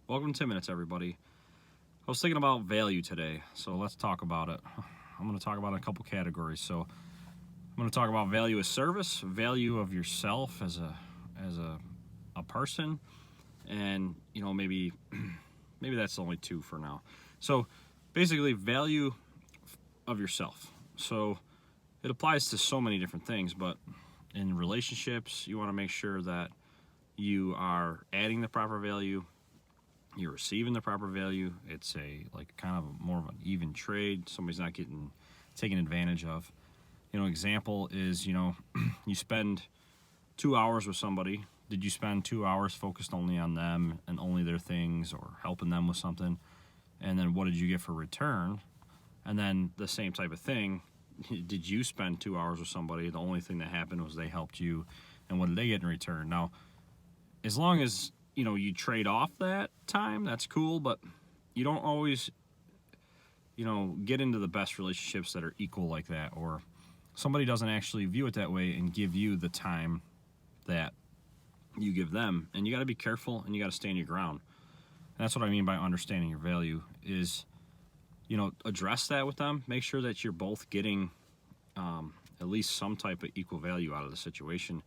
Welcome to 10 Minutes, everybody. I was thinking about value today, so let's talk about it. I'm going to talk about a couple categories. So I'm going to talk about value as service, value of yourself as a person, and maybe that's only two for now. So basically, value of yourself. So it applies to so many different things, but in relationships, you want to make sure that you are adding the proper value, you're receiving the proper value. It's kind of more of an even trade. Somebody's not getting taken advantage of. Example is, you spend 2 hours with somebody. Did you spend 2 hours focused only on them and only their things, or helping them with something? And then what did you get for return? And then the same type of thing, did you spend 2 hours with somebody? The only thing that happened was they helped you, and what did they get in return? Now, as long as you trade off that time, that's cool, but you don't always get into the best relationships that are equal like that, or somebody doesn't actually view it that way and give you the time that you give them. And you got to be careful, and you got to stand your ground. And that's what I mean by understanding your value is, address that with them. Make sure that you're both getting at least some type of equal value out of the situation.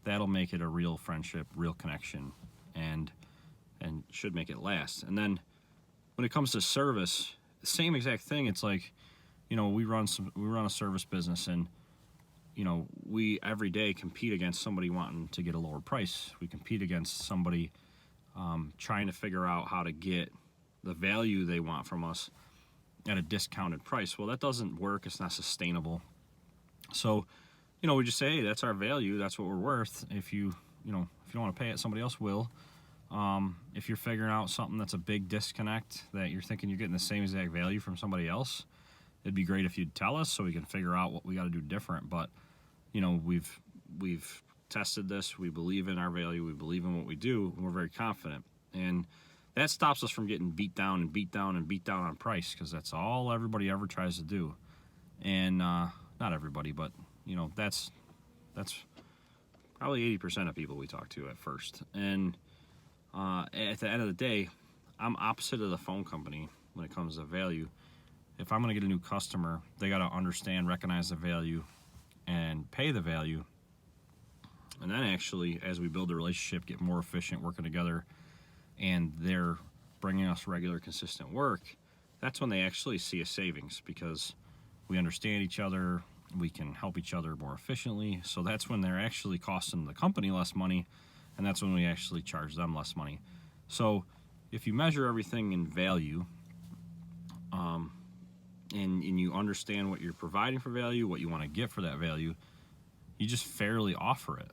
That'll make it a real friendship, real connection, and should make it last. And then when it comes to service, the same exact thing. It's like, we run a service business, and we every day compete against somebody wanting to get a lower price. We compete against somebody trying to figure out how to get the value they want from us at a discounted price. Well, that doesn't work. It's not sustainable. So, we just say, hey, that's our value. That's what we're worth. If you don't want to pay it, somebody else will. If you're figuring out something that's a big disconnect, that you're thinking you're getting the same exact value from somebody else, it'd be great if you'd tell us so we can figure out what we got to do different. But we've tested this. We believe in our value. We believe in what we do, and we're very confident. And that stops us from getting beat down on price, because that's all everybody ever tries to do. And not everybody, but that's probably 80% of people we talk to at first. And at the end of the day, I'm opposite of the phone company when it comes to value. If I'm going to get a new customer, they got to understand, recognize the value, and pay the value. And then actually, as we build the relationship, get more efficient working together, and they're bringing us regular, consistent work, that's when they actually see a savings, because we understand each other, we can help each other more efficiently. So that's when they're actually costing the company less money, and that's when we actually charge them less money. So if you measure everything in value, and you understand what you're providing for value, what you want to get for that value, you just fairly offer it.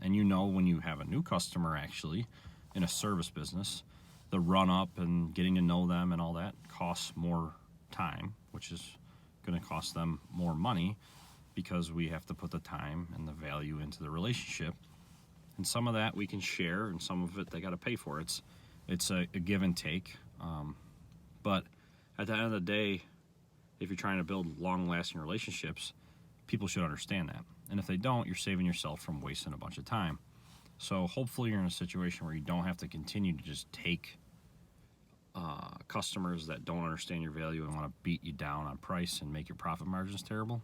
And when you have a new customer, actually, in a service business, the run-up and getting to know them and all that costs more time, which is going to cost them more money, because we have to put the time and the value into the relationship. And some of that we can share, and some of it they got to pay for. It's a give and take. But at the end of the day, if you're trying to build long-lasting relationships, people should understand that. And if they don't, you're saving yourself from wasting a bunch of time. So hopefully you're in a situation where you don't have to continue to just take customers that don't understand your value and want to beat you down on price and make your profit margins terrible.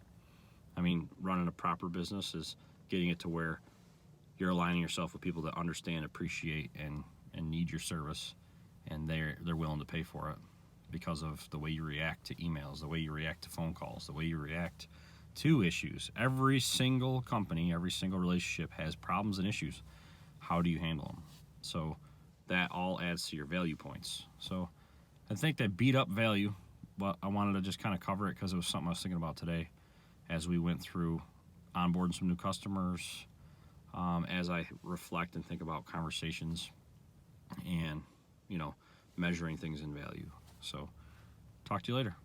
I mean, running a proper business is getting it to where you're aligning yourself with people that understand, appreciate, and need your service, and they're willing to pay for it because of the way you react to emails, the way you react to phone calls, the way you react to issues. Every single company, every single relationship has problems and issues. How do you handle them? So that all adds to your value points. So I think that beat up value, but I wanted to just kind of cover it because it was something I was thinking about today as we went through onboarding some new customers, as I reflect and think about conversations and, measuring things in value. So talk to you later.